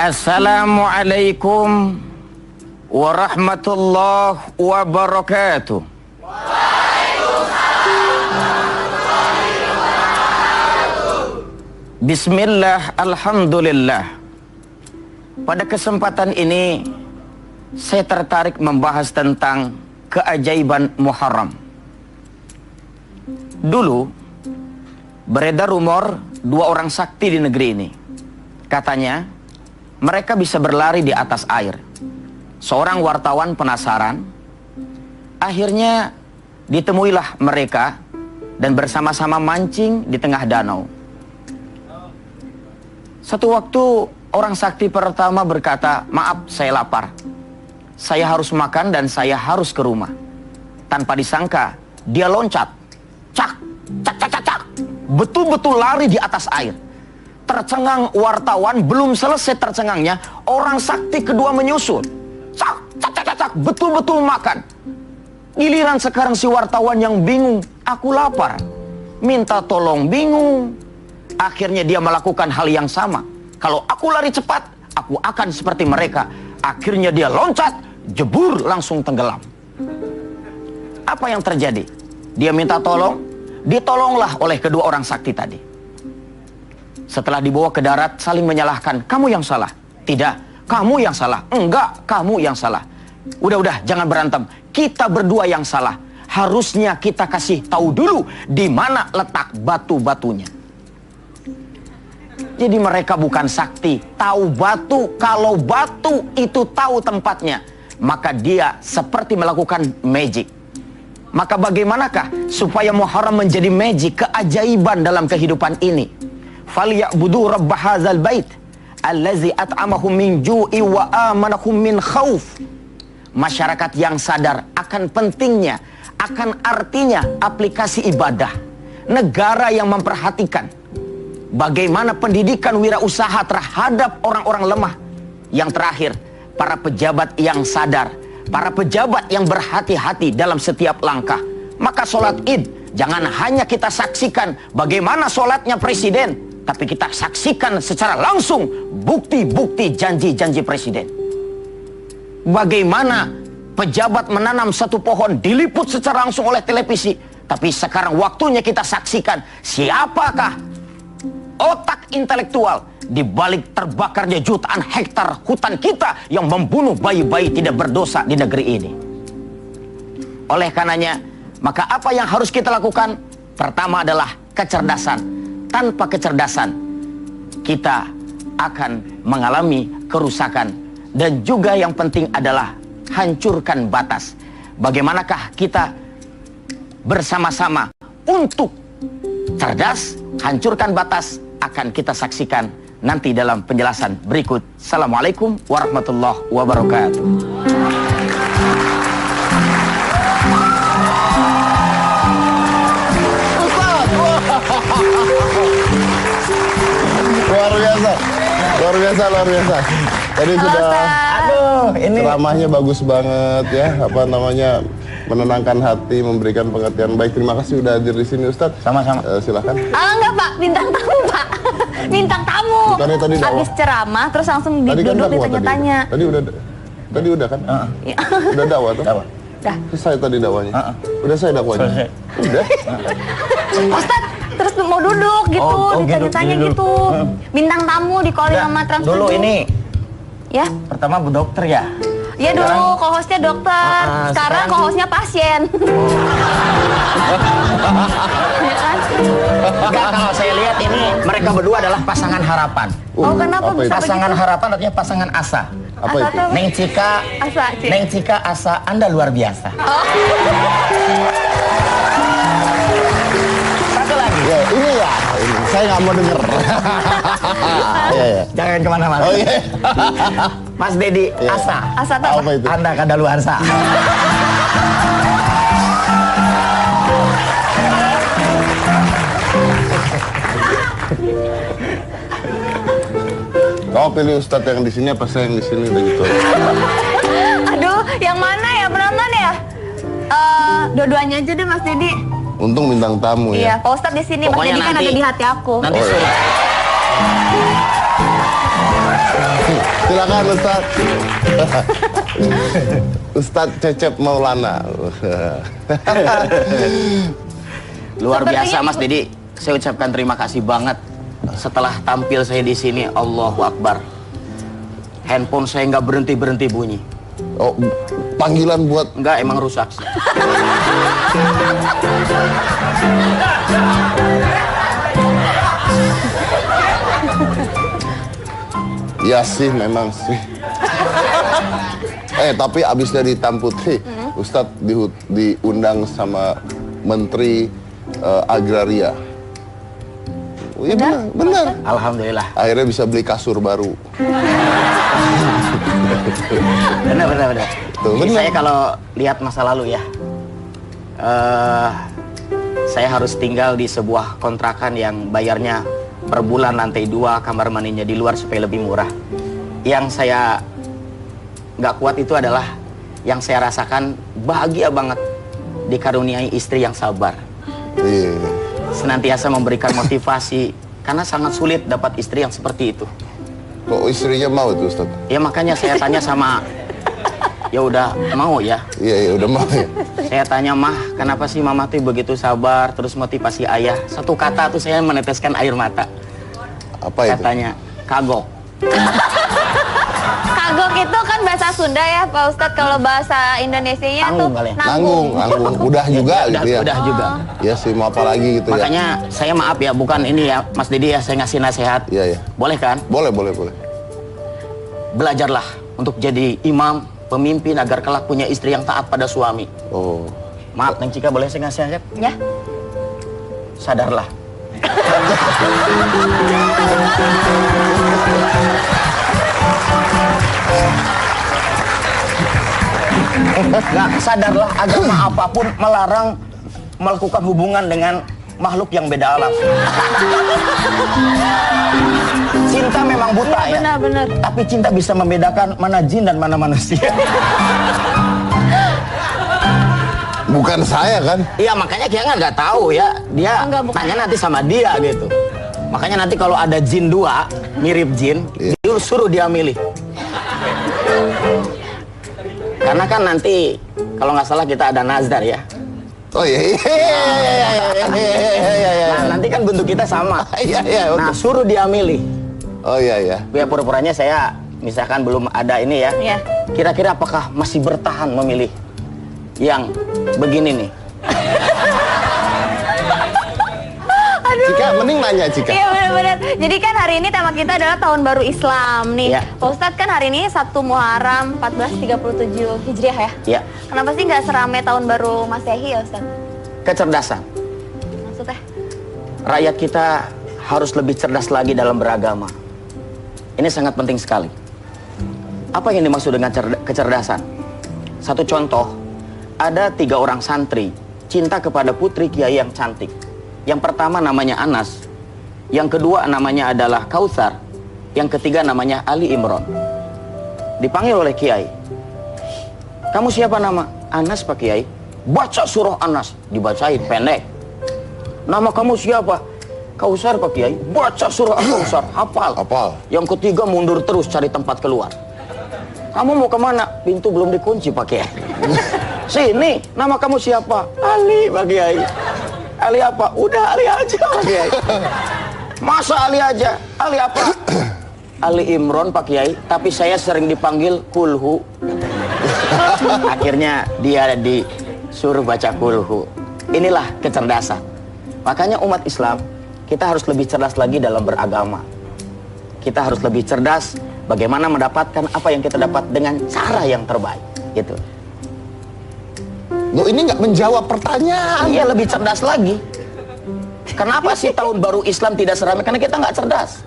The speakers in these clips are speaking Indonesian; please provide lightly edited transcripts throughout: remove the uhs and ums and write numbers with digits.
Assalamualaikum warahmatullahi wabarakatuh. Bismillah, alhamdulillah. Pada kesempatan ini saya tertarik membahas tentang keajaiban Muharram. Dulu beredar rumor dua orang sakti di negeri ini. Katanya mereka bisa berlari di atas air. Seorang wartawan penasaran. Akhirnya ditemuilah mereka dan bersama-sama mancing di tengah danau. Satu waktu orang sakti pertama berkata, "Maaf, saya lapar. Saya harus makan dan saya harus ke rumah." Tanpa disangka, dia loncat. Cak, cak, cak, cak, cak. Betul-betul lari di atas air. Tercengang wartawan, belum selesai tercengangnya, orang sakti kedua menyusul. Cak, cak, cak, cak, cak. Betul-betul makan. Giliran sekarang si wartawan yang bingung. Aku lapar. Minta tolong bingung. Akhirnya dia melakukan hal yang sama. Kalau aku lari cepat, aku akan seperti mereka. Akhirnya dia loncat, jebur, langsung tenggelam. Apa yang terjadi? Dia minta tolong, ditolonglah oleh kedua orang sakti tadi. Setelah dibawa ke darat, saling menyalahkan. Kamu yang salah. Tidak, kamu yang salah. Enggak, kamu yang salah. Udah, jangan berantem. Kita berdua yang salah. Harusnya kita kasih tahu dulu di mana letak batu-batunya. Jadi mereka bukan sakti, tahu batu. Kalau batu itu tahu tempatnya, maka dia seperti melakukan magic. Maka bagaimanakah supaya Muharram menjadi magic, keajaiban dalam kehidupan ini? Falyabudu rabb hadzal bait allazi at'amahum min ju'i wa amanahum min khauf. Masyarakat yang sadar akan pentingnya, akan artinya aplikasi ibadah. Negara yang memperhatikan bagaimana pendidikan wirausaha terhadap orang-orang lemah. Yang terakhir, para pejabat yang sadar, para pejabat yang berhati-hati dalam setiap langkah. Maka sholat id, jangan hanya kita saksikan bagaimana sholatnya presiden, tapi kita saksikan secara langsung bukti-bukti janji-janji presiden. Bagaimana pejabat menanam satu pohon diliput secara langsung oleh televisi, tapi sekarang waktunya kita saksikan siapakah otak intelektual di balik terbakarnya jutaan hektar hutan kita yang membunuh bayi-bayi tidak berdosa di negeri ini. Oleh karenanya, maka apa yang harus kita lakukan? Pertama adalah kecerdasan. Tanpa kecerdasan, kita akan mengalami kerusakan. Dan juga yang penting adalah hancurkan batas. Bagaimanakah kita bersama-sama untuk cerdas, hancurkan batas, akan kita saksikan nanti dalam penjelasan berikut. Assalamualaikum warahmatullahi wabarakatuh. Luar biasa. Tadi sudah, ini ceramahnya bagus banget ya, menenangkan hati, memberikan pengertian baik. Terima kasih sudah hadir di sini, Ustadz. Sama-sama. Silakan. Enggak, Pak, bintang tamu, Pak. Bintang tamu. Tadi habis ceramah terus langsung duduk ditanya-tanya. Tadi udah kan? Udah dakwah tuh? Udah. Selesai tadi dakwahnya? Udah saya dakwahnya? Udah? Ustadz, terus mau duduk gitu, ditanya-tanya gitu. Bintang tamu di calling sama Trans. Dulu ini ya? Pertama Bu Dokter ya? Ya dulu co-hostnya dokter, sekarang co-hostnya pasien. Ya kan? Enggak, kalau saya lihat ini mereka berdua adalah pasangan harapan. Oh, kenapa bisa Pasangan begitu? harapan artinya pasangan asa. Apa itu? Neng Cika, Asa, Cik. Neng Cika asa Anda luar biasa. Satu lagi. Ya, ini. Saya nggak mau denger. Ya. Jangan kemana-mana. Oh iya. Mas Dedi, Ya. asa. Asa apa? Apa itu? Anda kadaluarsa. Kau pilih Ustadz yang di sini apa saya yang di sini udah gitu. Aduh, yang mana ya penonton ya? Dua-duanya aja deh Mas Dedi. Untung bintang tamu Iya, ya. Pak Ustadz di sini, Mas Pokoknya Dedi kan nanti- ada di hati aku. Nanti Oh, iya. suruh. Silakan Ustaz. Ustaz Cecep Maulana. Luar biasa Mas Didi. Saya ucapkan terima kasih banget. Setelah tampil saya di sini, Allahu Akbar. Handphone saya nggak berhenti bunyi. Oh, panggilan buat Nggak, emang rusak. ya sih, memang sih. Tapi abis dari Hitam Putih, Ustadz diundang sama Menteri Agraria. Oh, iya benar. Alhamdulillah. Akhirnya bisa beli kasur baru. Benar. Tuh, Jadi benar. saya kalau lihat masa lalu ya, saya harus tinggal di sebuah kontrakan yang bayarnya per bulan lantai 2, kamar mandinya di luar supaya lebih murah. Yang saya nggak kuat itu adalah yang saya rasakan bahagia banget dikaruniai istri yang sabar. Iya. Senantiasa memberikan motivasi karena sangat sulit dapat istri yang seperti itu. Kok istrinya mau itu Ustadz? Ya makanya saya tanya sama, ya udah mau ya. Iya, udah mau ya. Saya tanya, Mah, kenapa sih Mama tuh begitu sabar, terus motivasi ayah? Satu kata tuh saya meneteskan air mata. Apa itu? Katanya, kagok. Kagok itu kan bahasa Sunda ya Pak Ustadz. Kalau bahasa Indonesianya tuh Tanggung kali ya? Nanggung. Udah juga gitu ya. Udah juga. Ya sih, mau apa lagi gitu ya. Makanya saya maaf ya, bukan ini ya, Mas Didi ya, saya ngasih nasihat. Iya. Boleh kan? Boleh. Belajarlah untuk jadi imam, pemimpin agar kelak punya istri yang taat pada suami. Oh. Maaf, Neng Cika, boleh saya ngasih nasihat? ya. Sadarlah. Nggak, sadarlah, agama apapun melarang melakukan hubungan dengan makhluk yang beda alam. Cinta memang buta ya, Benar. tapi cinta bisa membedakan mana jin dan mana manusia. Bukan saya kan? Iya, makanya kita nggak tahu ya. Dia Enggak, bukan. tanya nanti sama dia gitu. Makanya nanti kalau ada jin 2 mirip jin, Iya. dia suruh dia milih. Karena kan nanti kalau nggak salah kita ada nazar ya. Oh iya. Nah, nanti kan bentuk kita sama. Iya. Nah, suruh dia milih. Oh iya. Ya pura-puranya saya misalkan belum ada ini ya. Iya. Kira-kira apakah masih bertahan memilih yang begini nih? Cika, mending nanya Cika. Iya benar-benar. Jadi kan hari ini tema kita adalah Tahun Baru Islam nih. Iya. Pak Ustadz kan hari ini 1 Muharram 1437 Hijriah ya. Ya, Kenapa sih nggak seramai Tahun Baru Masehi ya Ustadz? kecerdasan. Maksudnya? Rakyat kita harus lebih cerdas lagi dalam beragama. Ini sangat penting sekali. Apa yang dimaksud dengan kecerdasan? Satu contoh, ada 3 orang santri cinta kepada putri kiai yang cantik. Yang pertama namanya Anas, yang kedua namanya adalah Kautsar, yang ketiga namanya Ali Imron. Dipanggil oleh kiai. Kamu siapa nama? Anas Pak Kiai. Baca surah Anas, dibacain pendek. Nama kamu siapa? Kautsar Pak Kiai. Baca surah Kautsar, hafal. Yang ketiga mundur terus cari tempat keluar. Kamu mau kemana? Pintu belum dikunci Pak Kiai. Sini, nama kamu siapa? Ali Pak Kiai. Ali apa? Udah Ali aja Pak Kiai. Masa Ali aja? Ali apa? Ali Imron Pak Kiai, tapi saya sering dipanggil Kulhu. Akhirnya dia disuruh baca Kulhu. Inilah kecerdasan. Makanya umat Islam, kita harus lebih cerdas lagi dalam beragama. Kita harus lebih cerdas bagaimana mendapatkan apa yang kita dapat dengan cara yang terbaik. Gitu. Loh, ini nggak menjawab pertanyaan. Iya, lebih cerdas lagi. Kenapa sih tahun baru Islam tidak seramai? Karena kita nggak cerdas.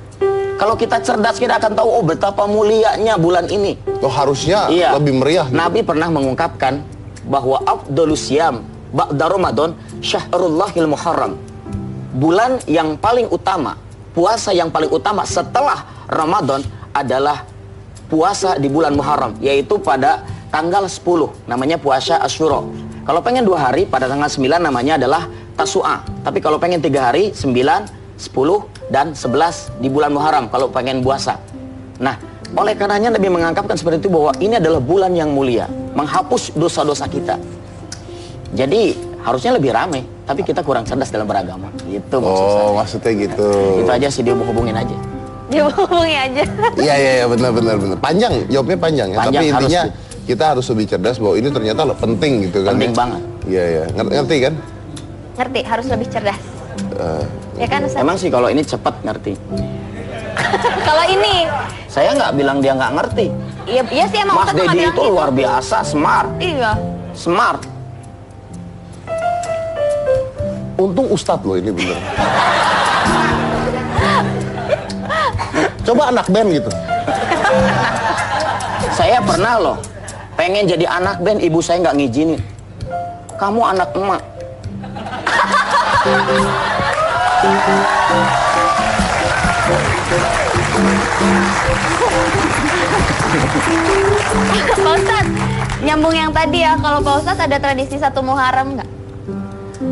Kalau kita cerdas, kita akan tahu, oh betapa mulianya bulan ini. Loh, harusnya Iya. lebih meriah. Gitu. Nabi pernah mengungkapkan bahwa afdhalus syiyam ba'da Ramadan syahrullahil muharram. Bulan yang paling utama, puasa yang paling utama setelah Ramadan adalah puasa di bulan Muharram, yaitu pada tanggal 10, namanya puasa Asyura. Kalau pengen 2 hari, pada tanggal 9 namanya adalah Tasu'a. Tapi kalau pengen 3 hari, 9, 10, dan 11 di bulan Muharram kalau pengen puasa. Nah, Oleh karenanya Nabi menganggapkan seperti itu bahwa ini adalah bulan yang mulia, menghapus dosa-dosa kita. Jadi harusnya lebih ramai, tapi kita kurang cerdas dalam beragama. Gitu maksud saya. Oh, maksudnya gitu. Itu aja sih, dihubung-hubungin aja. Dihubungi aja. Iya, benar. Panjang, jawabnya panjang ya. Panjang, tapi intinya harus kita harus lebih cerdas bahwa ini ternyata penting gitu kan. Penting ya. banget. Iya. Ngerti kan? Ngerti, harus lebih cerdas. Ya kan Ustaz? Emang sih kalau ini cepat ngerti. Kalau ini, Saya nggak bilang dia nggak ngerti. iya sih emang Mas Ustaz nggak Dedi bilang itu gitu. luar biasa, smart. Iya. Smart. Untung Ustadz loh ini bener. Coba anak band gitu. Saya pernah loh, pengen jadi anak band, ibu saya nggak ngizinin. Kamu anak emak. Pak Ustadz, nyambung yang tadi ya, kalau Pak Ustadz ada tradisi 1 Muharram nggak?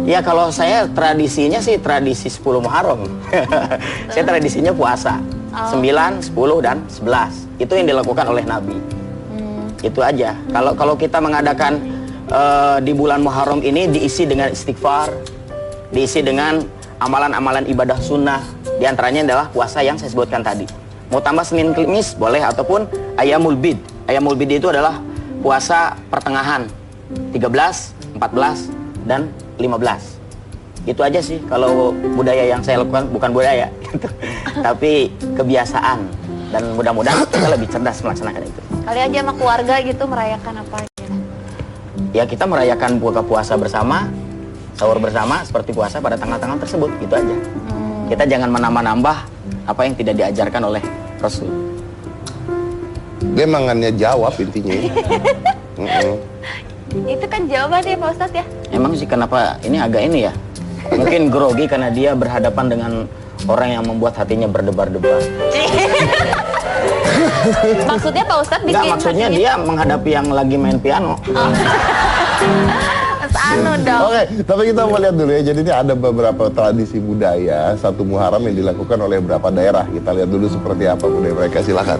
Ya kalau saya tradisinya sih tradisi 10 Muharram. Saya tradisinya puasa. 9, 10, dan 11. Itu yang dilakukan oleh Nabi. Itu aja. Kalau kita mengadakan di bulan Muharram ini diisi dengan istighfar, diisi dengan amalan-amalan ibadah sunnah. Di antaranya adalah puasa yang saya sebutkan tadi. Mau tambah Senin Kamis boleh, ataupun Ayyamul Bid. Ayyamul Bid itu adalah puasa pertengahan. 13, 14, dan 15. Itu aja sih kalau budaya yang saya lakukan, bukan budaya gitu. Tapi kebiasaan, dan mudah-mudahan kita lebih cerdas melaksanakan itu. Kali aja sama keluarga gitu merayakan apa gitu. Ya kita merayakan buka puasa bersama, sahur bersama seperti puasa pada tanggal-tanggal tersebut, gitu aja. Kita jangan menambah-nambah apa yang tidak diajarkan oleh Rasul. Dia mangannya jawab intinya. Itu kan jawabannya Pak Ustadz ya. Emang sih kenapa ini agak ini ya? Mungkin grogi karena dia berhadapan dengan orang yang membuat hatinya berdebar-debar. Maksudnya Pak Ustadz bikin Enggak, maksudnya dia menghadapi yang lagi main piano. anu dong. Oke, tapi kita mau lihat dulu ya. Jadi ini ada beberapa tradisi budaya 1 Muharram yang dilakukan oleh beberapa daerah. Kita lihat dulu seperti apa budaya mereka, silakan.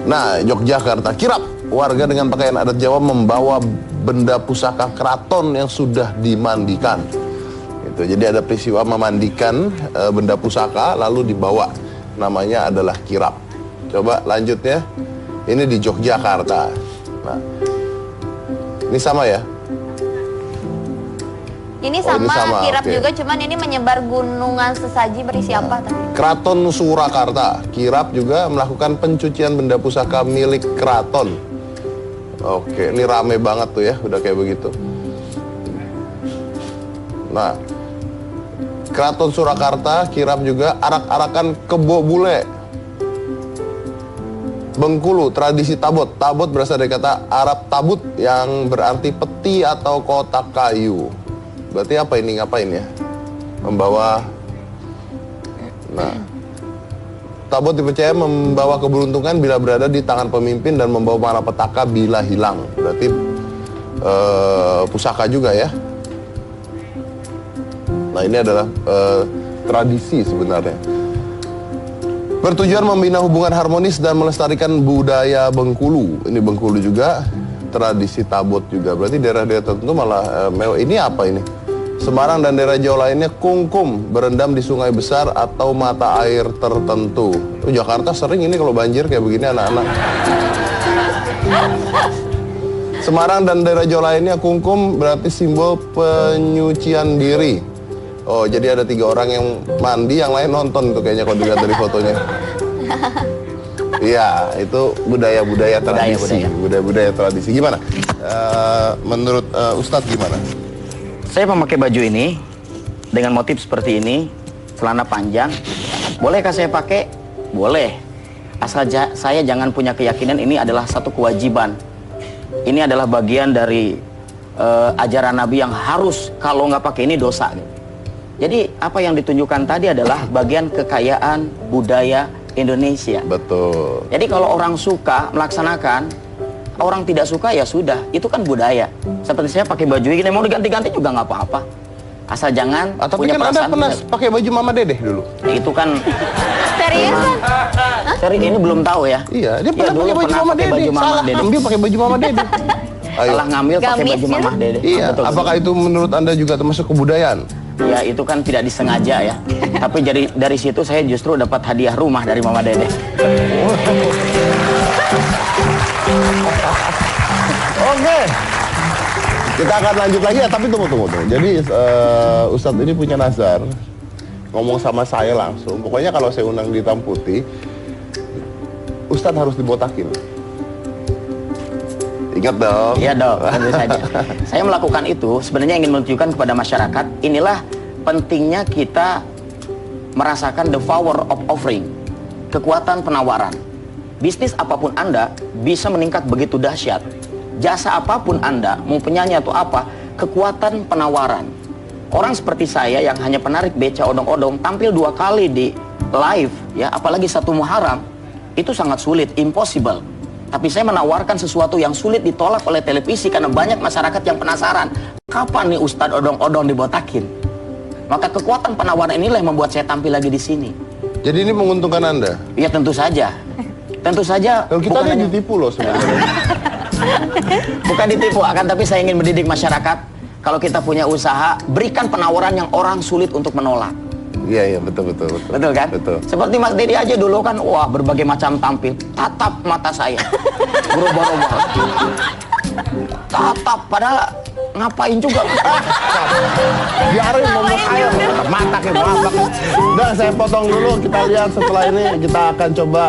Nah, Yogyakarta, kirap. Warga dengan pakaian adat Jawa membawa benda pusaka keraton yang sudah dimandikan. Itu. Jadi ada peristiwa memandikan benda pusaka lalu dibawa. Namanya adalah kirap. Coba lanjutnya. Ini di Yogyakarta. Nah, ini sama ya? Ini Oh, ini sama, sama, kirap oke. juga, cuman ini menyebar gunungan sesaji berisi apa tadi? Keraton Surakarta, kirap juga melakukan pencucian benda pusaka milik keraton. Oke, ini rame banget tuh ya, udah kayak begitu. Nah, Keraton Surakarta, kirap juga arak-arakan kebo bule. Bengkulu, tradisi tabot. Tabot berasal dari kata Arab tabut yang berarti peti atau kotak kayu. Berarti apa ini, ngapain ya? Membawa. Nah, tabot dipercaya membawa keberuntungan bila berada di tangan pemimpin dan membawa malapetaka bila hilang. Berarti pusaka juga ya. Nah, ini adalah tradisi sebenarnya. Bertujuan membina hubungan harmonis dan melestarikan budaya Bengkulu. Ini Bengkulu juga, tradisi tabot juga. Berarti daerah-daerah tertentu malah mewah. Ini apa ini? Semarang dan daerah Jawa lainnya kungkum berendam di sungai besar atau mata air tertentu. Jakarta sering ini kalau banjir kayak begini anak-anak. Semarang dan daerah Jawa lainnya kungkum berarti simbol penyucian diri. Oh, jadi ada 3 orang yang mandi, yang lain nonton tuh kayaknya kalau dilihat dari fotonya. Iya, itu budaya-budaya tradisi. Budaya-budaya tradisi. Gimana? Menurut Ustadz gimana? Saya memakai baju ini dengan motif seperti ini, celana panjang. Bolehkah saya pakai? Boleh. Asal saya jangan punya keyakinan ini adalah satu kewajiban. Ini adalah bagian dari ajaran Nabi yang harus, kalau nggak pakai ini dosa. Jadi apa yang ditunjukkan tadi adalah bagian kekayaan budaya Indonesia. Betul. Jadi kalau orang suka melaksanakan, orang tidak suka ya sudah, itu kan budaya. Seperti saya pakai baju ini, mau diganti-ganti juga nggak apa-apa. Asal jangan Tapi punya kan Anda perasaan. pernah pakai baju Mama Dedeh dulu. Itu kan Seriusan? Seri ini belum tahu ya. Iya, dia pernah dulu pakai baju pernah Mama pakai Dede. baju Mama Salah Dede. ambil pakai baju Mama Dede. Ayo. Salah ngambil pakai Gamis baju gitu? Mama Dede. Iya, Betul. apakah itu menurut Anda juga termasuk kebudayaan? Ya itu kan tidak disengaja ya. Tapi dari situ saya justru dapat hadiah rumah dari Mama Dede. Oke. Kita akan lanjut lagi ya, tapi tunggu. Jadi Ustadz ini punya nazar ngomong sama saya langsung. Pokoknya kalau saya undang di Hitam Putih, Ustadz harus dibotakin. Ingat dong. Iya dong, tentu saja. Saya melakukan itu sebenarnya ingin menunjukkan kepada masyarakat, inilah pentingnya kita merasakan the power of offering, kekuatan penawaran. Bisnis apapun Anda bisa meningkat begitu dahsyat. Jasa apapun Anda, mau penyanyi atau apa, kekuatan penawaran. Orang seperti saya yang hanya penarik beca odong-odong tampil 2 kali di live, ya, apalagi 1 Muharram, itu sangat sulit, impossible. Tapi saya menawarkan sesuatu yang sulit ditolak oleh televisi karena banyak masyarakat yang penasaran. Kapan nih Ustadz odong-odong dibotakin? Maka kekuatan penawaran inilah yang membuat saya tampil lagi di sini. Jadi ini menguntungkan Anda? Ya tentu saja. Tentu saja. Kalau kita bukan ini hanya- ditipu loh sebenarnya. Bukan ditipu, akan tapi saya ingin mendidik masyarakat. Kalau kita punya usaha, berikan penawaran yang orang sulit untuk menolak. Iya, betul. Betul kan? Betul. Seperti Mas Dedi aja dulu kan, wah berbagai macam tampil. Tatap mata saya. Berubah-ubah. Tatap, padahal ngapain juga. Biarin ngomong saya. Mata ke mata. Udah, saya potong dulu. Kita lihat setelah ini, kita akan coba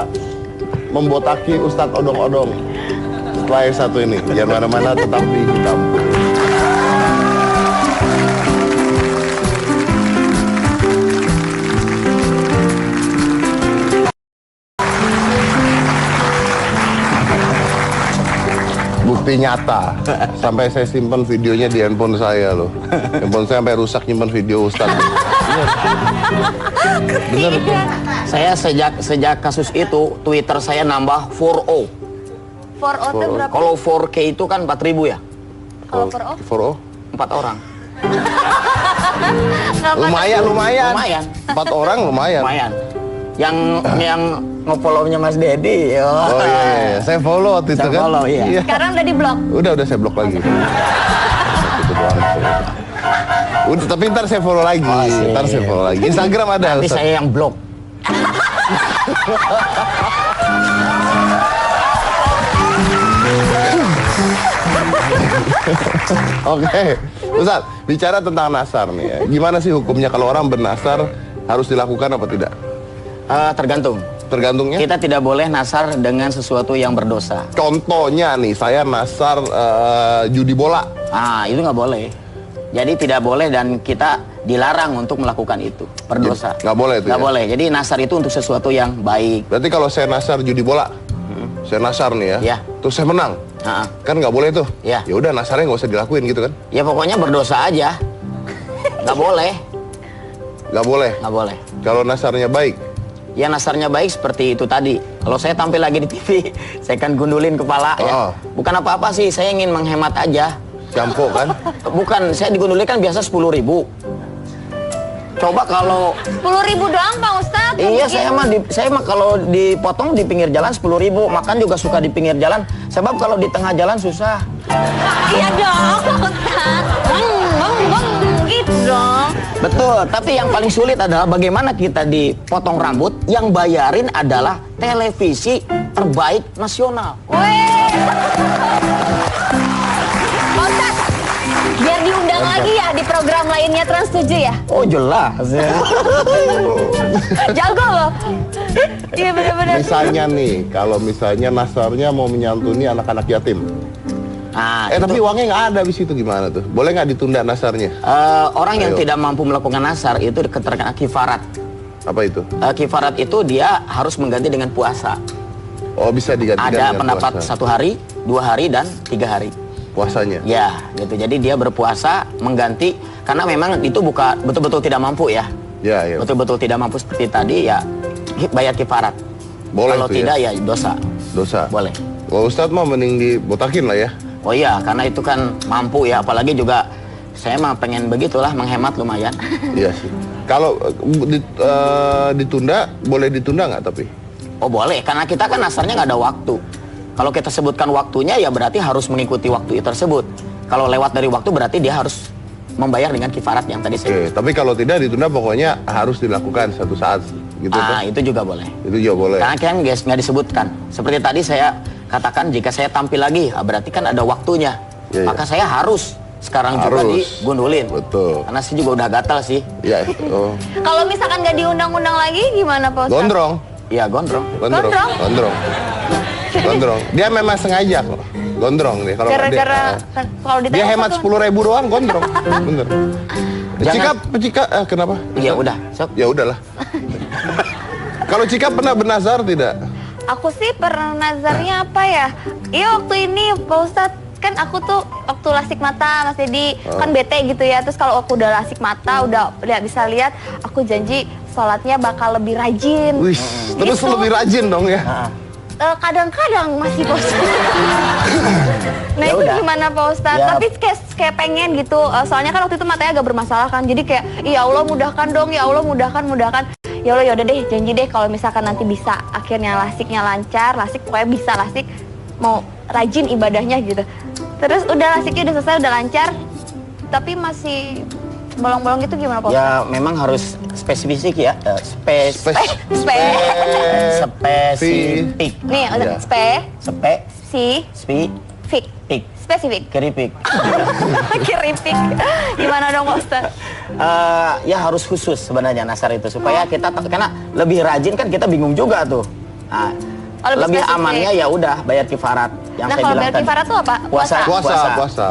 membotaki Ustadz Odong-Odong. Setelah yang satu ini. Jangan mana-mana, tetap di Hitam Putih. Bukti nyata, sampai saya simpan videonya di handphone saya loh. Handphone saya sampai rusak nyimpan video Ustadz. Bener. Saya sejak kasus itu, Twitter saya nambah 4O. 4O itu berapa? Kalau 4K itu kan 4.000 ya? Kalau 4O? 4O? 4 orang. Lumayan. Lumayan. 4 orang lumayan. Lumayan. Yang nge-follow-nya Mas Dedi. Oh iya. Saya follow waktu itu Saya kan. follow, iya. Sekarang udah di blok. Udah saya blok lagi. Itu doang. Udah, tapi ntar saya follow lagi. Oh, sip. Ntar saya follow lagi. Instagram ada. Tapi Ustaz. saya yang blok. Oke. Ustaz, bicara tentang nasar nih ya. Gimana sih hukumnya kalau orang bernasar harus dilakukan apa tidak? Tergantung. Tergantungnya? Kita tidak boleh nasar dengan sesuatu yang berdosa. Contohnya nih, saya nasar judi bola. Itu nggak boleh. Jadi tidak boleh dan kita dilarang untuk melakukan itu. Berdosa. Nggak boleh itu Nggak ya? boleh. Jadi nasar itu untuk sesuatu yang baik. Berarti kalau saya nasar judi bola, saya nasar nih ya, Ya. terus saya menang, Ah, kan nggak boleh tuh. Ya. Ya udah nasarnya nggak usah dilakuin gitu kan? Ya pokoknya berdosa aja. Nggak boleh. Nggak boleh. Nggak boleh. Kalau nasarnya baik, Ya nasarnya baik seperti itu tadi. Kalau saya tampil lagi di TV, saya kan gundulin kepala ya. Oh. Bukan apa-apa sih, saya ingin menghemat aja. campur kan? Bukan, saya digundulin kan biasa 10.000. Coba kalau 10.000 doang Pak Ustadz. iya saya mah kalau dipotong di pinggir jalan 10.000, makan juga suka di pinggir jalan. Sebab kalau di tengah jalan susah. Iya dong Pak Ustadz. Bang, gitu dong. Betul, tapi yang paling sulit adalah bagaimana kita dipotong rambut yang bayarin adalah televisi terbaik nasional. Weh. Pak Ustadz, biar diundang lagi ya di program lainnya Trans 7 ya. Oh jelas ya. Jago loh. Iya benar-benar. Misalnya nih, kalau misalnya nasarnya mau menyantuni anak-anak yatim. Nah, Tapi uangnya nggak ada di situ, gimana tuh? Boleh nggak ditunda nasarnya? orang yang Ayo. tidak mampu melakukan nasar itu terkena kifarat. Apa itu? Kifarat itu dia harus mengganti dengan puasa. Oh, bisa digantikan Ada dengan pendapat puasa. 1 hari, 2 hari, dan 3 hari. Puasanya. Ya, gitu. Jadi dia berpuasa mengganti karena memang itu bukan betul-betul tidak mampu ya. Ya. Betul-betul tidak mampu seperti tadi ya bayar kifarat. Boleh Kalau tuh tidak ya? ya dosa. Dosa. Boleh. Kalau Ustadz mah mending dibotakin lah ya. Oh iya, karena itu kan mampu ya, apalagi juga saya mah pengen begitulah, menghemat lumayan. Iya sih. Kalau ditunda, boleh ditunda nggak tapi? Oh boleh, karena kita kan nasarnya nggak ada waktu. Kalau kita sebutkan waktunya ya berarti harus mengikuti waktu tersebut. Kalau lewat dari waktu berarti dia harus membayar dengan kifarat yang tadi saya. Oke, tapi kalau tidak ditunda pokoknya harus dilakukan satu saat gitu tuh. Itu juga boleh. Itu juga boleh. Karena kan guys nggak disebutkan. Seperti tadi saya katakan jika saya tampil lagi, berarti kan ada waktunya. Ya, maka saya harus sekarang juga digundulin. Betul. Karena saya juga udah gatal sih. Iya. Oh. Kalau misalkan nggak diundang-undang lagi gimana Pak Ustadz? Gondrong. Iya gondrong. Gondrong. Dia memang sengaja kok. Gondrong nih kalau Gara-gara kalau dia hemat 10.000 doang gondrong. Bener. Cika, kenapa? Iya udah, sok. Ya udahlah. Kalau Cika pernah bernazar tidak? Aku sih pernah nazarnya apa ya? Iya waktu ini Pak Ustadz, kan aku tuh waktu lasik mata Mas Dedi kan bete gitu ya. Terus kalau aku udah lasik mata, udah bisa lihat, aku janji sholatnya bakal lebih rajin. Wih, terus gitu. lebih rajin dong ya? Kadang-kadang masih Pak Ustadz. Nah Ya itu udah. gimana Pak Ustadz? Ya. Tapi kayak pengen gitu. Soalnya kan waktu itu matanya agak bermasalah kan. Jadi kayak, ya Allah mudahkan dong, ya Allah mudahkan. Ya Allah yaudah deh, janji deh kalau misalkan nanti bisa akhirnya lasiknya lancar, pokoknya bisa lasik, mau rajin ibadahnya gitu. Terus udah lasiknya udah selesai, udah lancar, tapi masih bolong-bolong gitu gimana Pak Ustadz? Ya memang harus spesifik ya. Spesifik. Nih, Iya. spesifik. Spesifik. Keripik. Keripik. Gimana dong Pak Ustadz? Ya harus khusus sebenarnya nasar itu supaya kita karena lebih rajin kan kita bingung juga tuh. Nah, lebih spesifik. amannya ya udah bayar kifarat yang Nah saya kalau bilang bayar tadi. kifarat tuh apa? Puasa.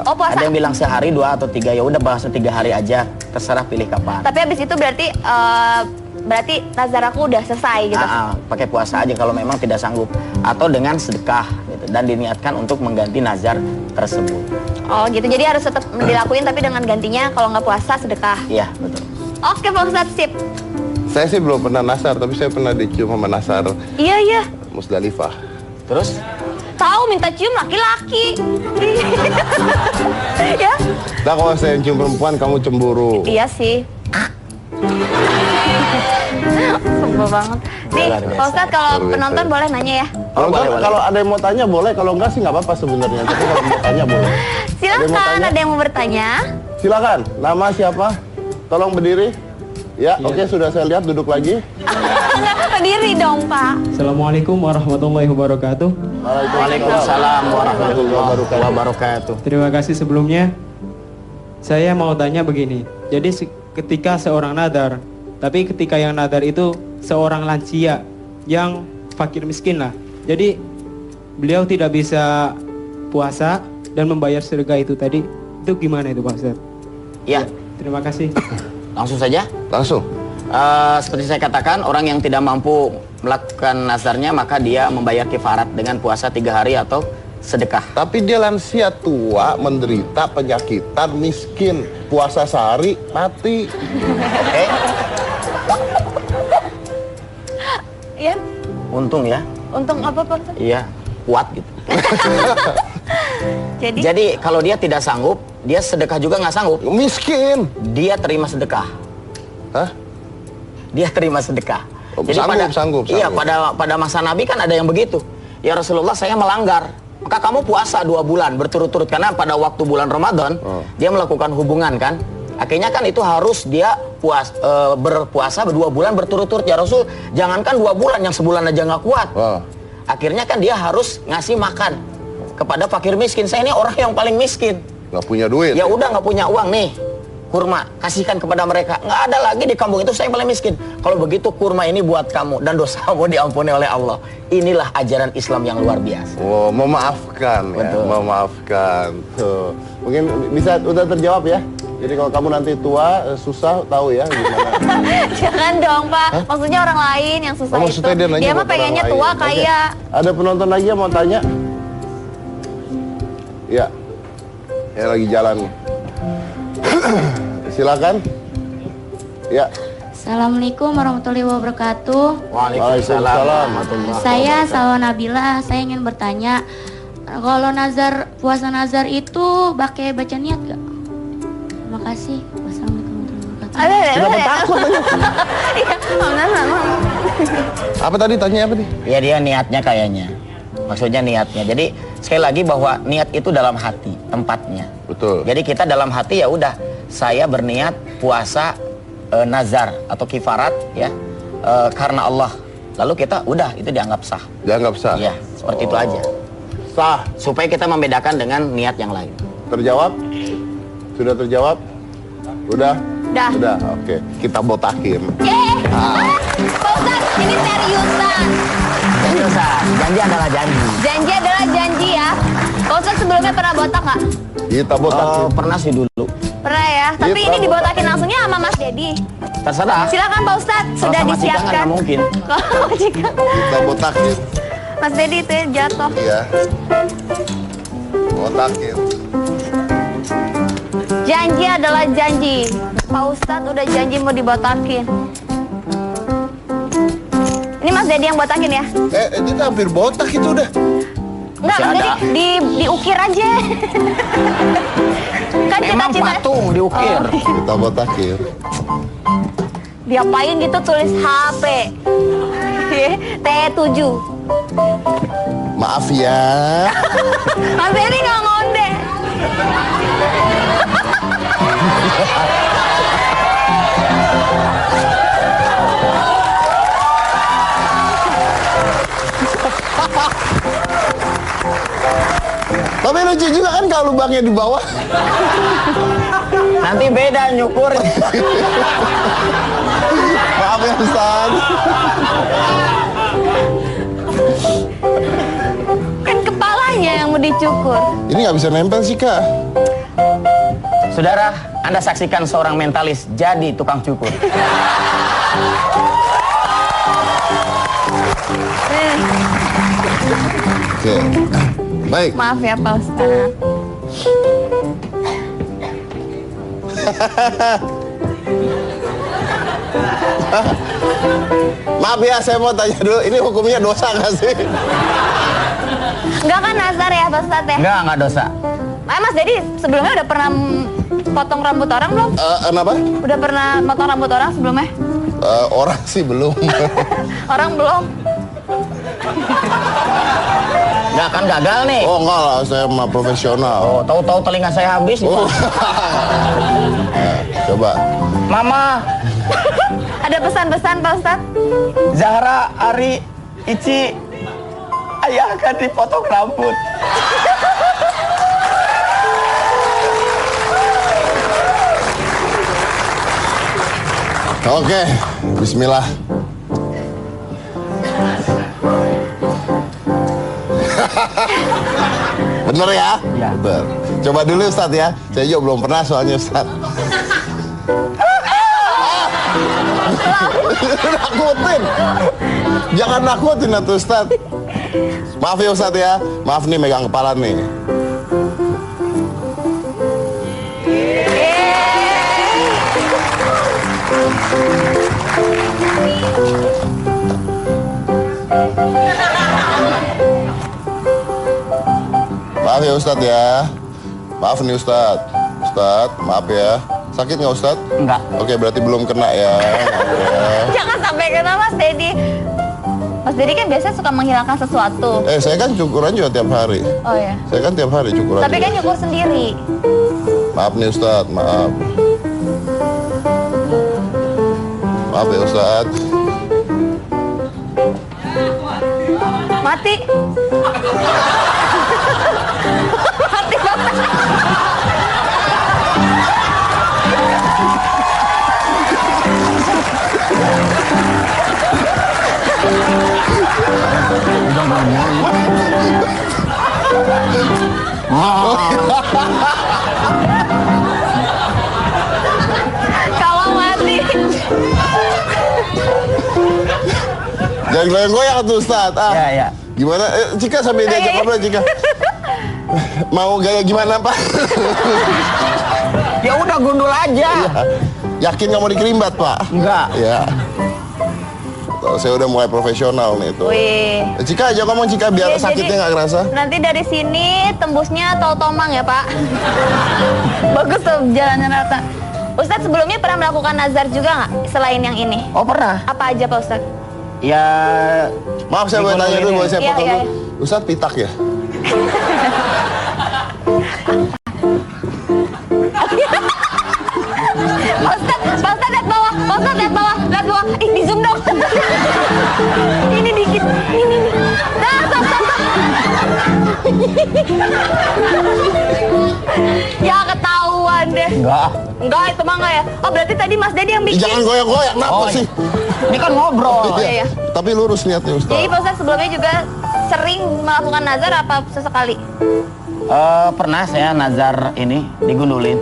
Oh puasa. Ada yang bilang sehari, 2 atau 3, ya udah bahas 3 hari aja, terserah pilih kapan. Tapi habis itu berarti nazar aku udah selesai gitu. Pakai puasa aja kalau memang tidak sanggup atau dengan sedekah gitu, dan diniatkan untuk mengganti nazar tersebut. Oh gitu. Jadi harus tetap dilakuin tapi dengan gantinya kalau nggak puasa sedekah. Iya betul. Oke Pak Ustadz, sip. Saya sih belum pernah nasar, tapi saya pernah dicium sama nasar Iya. Musdalifah. Terus Tahu minta cium laki-laki. Ya? Nah kalau saya cium perempuan kamu cemburu. Iya sih. Sebel banget. Nih, Luar biasa. Pak Ustadz kalau Luar biasa. penonton boleh nanya ya? Kalau boleh, boleh. kalau ada yang mau tanya boleh, kalau enggak sih nggak apa-apa sebenarnya. Tapi kalau mau tanya boleh. Silakan, ada yang mau bertanya? Silakan. Nama siapa? Tolong berdiri. Ya, oke sudah saya lihat duduk lagi. Enggak berdiri dong, Pak. Assalamualaikum warahmatullahi wabarakatuh. Waalaikumsalam warahmatullahi wabarakatuh. Terima kasih sebelumnya. Saya mau tanya begini. Jadi ketika seorang nadar, tapi ketika yang nadar itu seorang lansia yang fakir miskin lah. Jadi beliau tidak bisa puasa dan membayar sedekah itu tadi. Itu gimana itu Pak Ustadz? Ya, Terima kasih. langsung saja. Langsung. Seperti saya katakan, orang yang tidak mampu melakukan nazarnya maka dia membayar kifarat dengan puasa 3 hari atau sedekah. Tapi dia lansia tua, menderita penyakitan, miskin, puasa sehari mati. Oke, Ya, untung ya. untung apa, Pak Ustadz? Iya, kuat gitu. Jadi, Jadi kalau dia tidak sanggup, dia sedekah juga nggak sanggup. Miskin. Dia terima sedekah. Hah? Dia terima sedekah. Oh, sanggup. Iya, pada masa Nabi kan ada yang begitu. Ya Rasulullah, saya melanggar. Maka kamu puasa 2 bulan berturut-turut karena pada waktu bulan Ramadan dia melakukan hubungan kan. Akhirnya kan itu harus dia berpuasa 2 bulan berturut-turut. Ya Rasul, jangankan 2 bulan, yang sebulan aja nggak kuat. Akhirnya kan dia harus ngasih makan kepada fakir miskin. Saya ini orang yang paling miskin. Nggak punya duit. Ya udah nggak punya uang nih, kurma kasihkan kepada mereka. Nggak ada lagi di kampung itu, saya yang paling miskin. Kalau begitu kurma ini buat kamu dan dosamu diampuni oleh Allah. Inilah ajaran Islam yang luar biasa. Oh, memaafkan ya, Betul. memaafkan. Tuh. Mungkin bisa udah terjawab ya. Jadi kalau kamu nanti tua susah tahu ya gimana. jangan dong, Pak. Maksudnya orang lain yang susah itu. Maksudnya dia nanya Dia mah buat pengennya orang tua lain. Oke. kayak Ada penonton lagi yang mau tanya? Ya. Ya lagi jalan. Silakan. Ya. Assalamualaikum warahmatullahi wabarakatuh. Waalaikumsalam. warahmatullahi Saya wabarakatuh. Salwa Nabila. Saya ingin bertanya, kalau nazar puasa nazar itu pakai baca niat gak? Terima kasih. Wassalamualaikum warahmatullahi wabarakatuh. Kenapa takut? Iya, Mama. Apa tadi tanya apa nih? Ya dia niatnya kayaknya. Maksudnya niatnya. Jadi sekali lagi bahwa niat itu dalam hati, tempatnya. Betul. Jadi kita dalam hati ya udah, saya berniat puasa nazar atau kifarat ya karena Allah. Lalu kita udah itu dianggap sah. Dianggap sah. Iya, seperti itu aja. Sah. Supaya kita membedakan dengan niat yang lain. Terjawab? Sudah terjawab? Udah? Udah. Udah, oke. Kita botakin. Pak Ustadz, ini seriusan. Seriusan, janji adalah janji. Janji adalah janji ya. Pak Ustadz sebelumnya pernah botak nggak? Kita botakin. Pernah sih dulu. Pernah ya. Tapi Kita ini dibotakin langsungnya sama Mas Dedi. Terserah. Silakan Pak Ustadz, Kalau sudah sama Cika disiapkan. nggak mungkin. Kalau Cika. Kita botakin. Mas Dedi itu ya jatuh. Iya. Botakin. Janji adalah janji. Pak Ustadz udah janji mau dibotakin. Ini Mas Dedi yang botakin ya? Ini hampir botak itu udah. Enggak, Mas Masih Dedi ada. diukir aja. Kan Memang cita-cita. patung diukir. Kita botakin. Diapain gitu tulis HP. T7. Maaf ya. Mas Dedi nggak ngonde. Tapi lucu juga kan kalau lubangnya di bawah. Nanti beda nyukur. Maaf ya Ustaz. Kan kepalanya yang mau dicukur. Ini nggak bisa nempel sih Kak. Saudara, Anda saksikan seorang mentalis jadi tukang cukur. Oke. Baik. Maaf ya Pak Ustadz. Maaf ya, saya mau tanya dulu, ini hukumnya dosa nggak sih? Enggak kan nazar ya Pak Ustadz ya? Enggak dosa. Mas Dedi sebelumnya udah pernah potong rambut orang belum? Kenapa? Udah pernah potong rambut orang sebelumnya? Orang sih belum. Orang belum? Enggak kan gagal nih. Oh enggak lah, saya mah profesional. Oh, tahu-tahu telinga saya habis. Oh. Coba. Mama, Ada pesan-pesan Pak Ustadz? Zahra, Ari, Ici, ayah akan dipotong rambut. Oke, bismillah. Bener ya? Iya. Bener. Coba dulu Ustadz ya. Saya juga belum pernah soalnya Ustadz. Nakutin. Jangan nakutin atuh Ustadz. Maaf ya Ustadz ya. Maaf nih megang kepala nih. Maaf ya Ustadz ya. Maaf nih Ustadz. Ustadz, maaf ya. Sakit nggak Ustadz? Enggak. Oke, berarti belum kena ya. Maaf ya. Jangan sampai kena Mas Dedi. Mas Dedi kan biasanya suka menghilangkan sesuatu. Saya kan cukuran juga tiap hari. Oh ya. Saya kan tiap hari cukuran. Tapi kan nyukur sendiri. Maaf nih Ustadz, maaf. Maaf ya Ustadz. Mati. Mati banget. Kalau mati. Jangan goyang-goyang tuh Ustadz. Ya, ya. Gimana? Cika sambil diajak ngobrol Cika. Mau gaya gimana Pak? Ya udah gundul aja. Yakin nggak mau dikerimbat Pak? Enggak. Ya. saya udah mulai profesional nih tuh. Wih. Cika aja ngomong Cika biar Oke, sakitnya jadi nggak kerasa. Nanti dari sini tembusnya tol Tomang ya Pak. Bagus tuh jalannya rata. Ustadz sebelumnya pernah melakukan nazar juga nggak selain yang ini? Oh pernah. Apa aja Pak Ustadz? Ya Maaf saya boleh tanya dulu, boleh saya Iya, potong iya, dulu. Ustadz pitak ya? Pak Ustadz lihat bawah, Pak Ustadz lihat bawah, lihat bawah. Ih, di zoom dong. Ini dikit, ini. Nah, stop. Ya ketahuan deh. Enggak, itu mah enggak ya. Oh, berarti tadi Mas Dedi yang bikin. Jangan goyang-goyang, kenapa Oh, sih? ini kan ngobrol. iya. Tapi lurus niatnya Jadi Ustadz. Pak Ustadz sebelumnya juga sering melakukan nazar apa sesekali? Pernah saya nazar ini digundulin.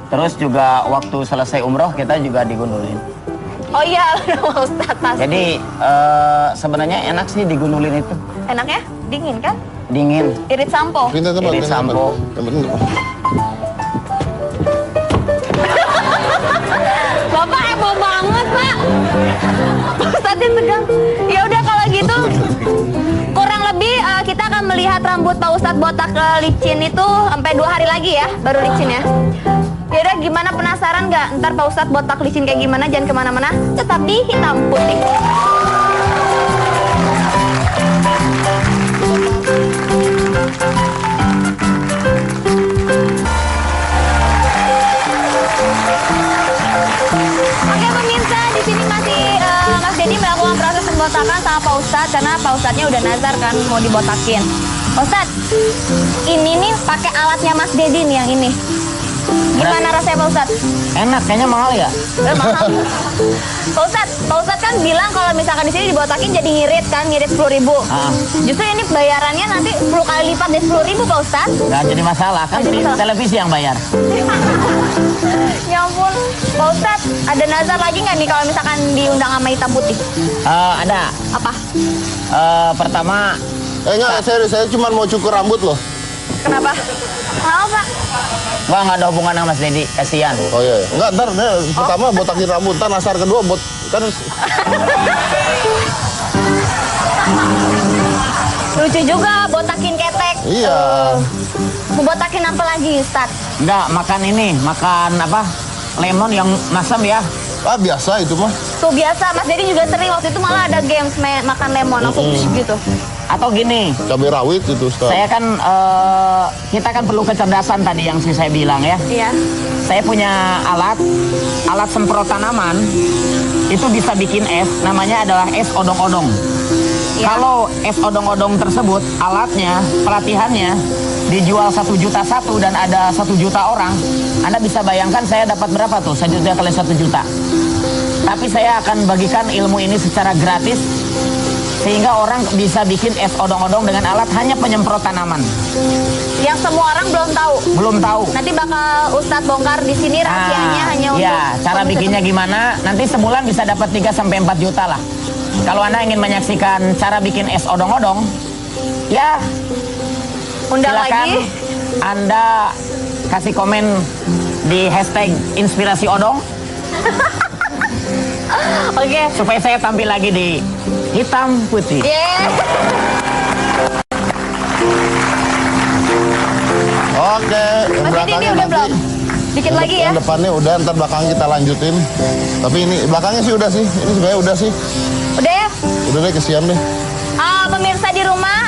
Terus juga waktu selesai umroh kita juga digundulin. Oh iya, Pak Ustadz pasti. Jadi sebenarnya enak sih digundulin itu. Enaknya? Dingin kan? Dingin. Irit sampo. Pintar tempat, Ini sampo. Yang penting Bapak heboh banget, Pak. Pak Ustadz yang tegang. Ya udah kalau gitu kurang lebih kita akan melihat rambut Pak Ustadz botak licin itu sampai 2 hari lagi ya, baru licin ya. Yaudah gimana, penasaran nggak ntar Pak Ustadz botak licin kayak gimana? Jangan kemana-mana, tetap di Hitam Putih. Oke pemirsa, di sini masih Mas Dedi melakukan proses pembotakan sama Pak Ustadz karena Pak Ustadznya udah nazar kan mau dibotakin. Pak Ustadz, ini nih pakai alatnya Mas Dedi nih yang ini. Gimana rasanya Pak Ustadz? Enak, kayaknya mahal ya. Mahal. Pak Ustadz kan bilang kalau misalkan di sini dibotakin jadi ngirit kan, ngirit 10.000. Ah. Justru ini bayarannya nanti 10 kali lipat dari 10.000 Pak Ustadz. Nggak jadi masalah, kan Nggak jadi masalah. televisi yang bayar. Ya ampun, Pak Ustadz, ada nazar lagi nggak nih kalau misalkan diundang sama Hitam Putih? Ada. Apa? Pertama, enggak, serius, saya cuma mau cukur rambut loh. Kenapa? Kenapa Pak? gua nggak ada hubungan sama Mas Dedi, kasihan. Oh iya, enggak, ntar pertama botakin rambut, ntar nasar kedua kan Lucu juga, botakin ketek. iya. Mau botakin apa lagi Ustadz? Nggak, makan apa? Lemon yang masam ya. Ah biasa itu mah. Tuh biasa, Mas Dedi juga sering waktu itu malah ada games makan lemon, langsung gitu. Atau gini, Cabai rawit itu Ustaz. saya kan kita kan perlu kecerdasan tadi yang saya bilang ya. Iya. Saya punya alat semprot tanaman itu bisa bikin es, namanya adalah es odong-odong. Ya. Kalau es odong-odong tersebut alatnya, pelatihannya dijual 1 juta satu dan ada 1 juta orang, Anda bisa bayangkan saya dapat berapa tuh? 1 juta kali 1 juta. Tapi saya akan bagikan ilmu ini secara gratis sehingga orang bisa bikin es odong-odong dengan alat hanya penyemprot tanaman. Yang semua orang belum tahu. Belum tahu. Nanti bakal Ustadz bongkar di sini rahasianya hanya untuk. Ya, cara bikinnya gimana? Nanti sebulan bisa dapat 3 sampai 4 juta lah. Kalau Anda ingin menyaksikan cara bikin es odong-odong, ya Undang silakan lagi. Anda kasih komen di hashtag inspirasi odong Oke. supaya saya tampil lagi di Hitam Putih. Yeah. Oke, yang Mas Dedi ini belakangnya udah nanti. belum? Dikit lagi ya. Yang depannya udah, ntar belakangnya kita lanjutin. Tapi ini belakangnya sih udah sih. Ini sebenarnya udah sih. Udah ya. Udah deh, kesian deh. Pemirsa di rumah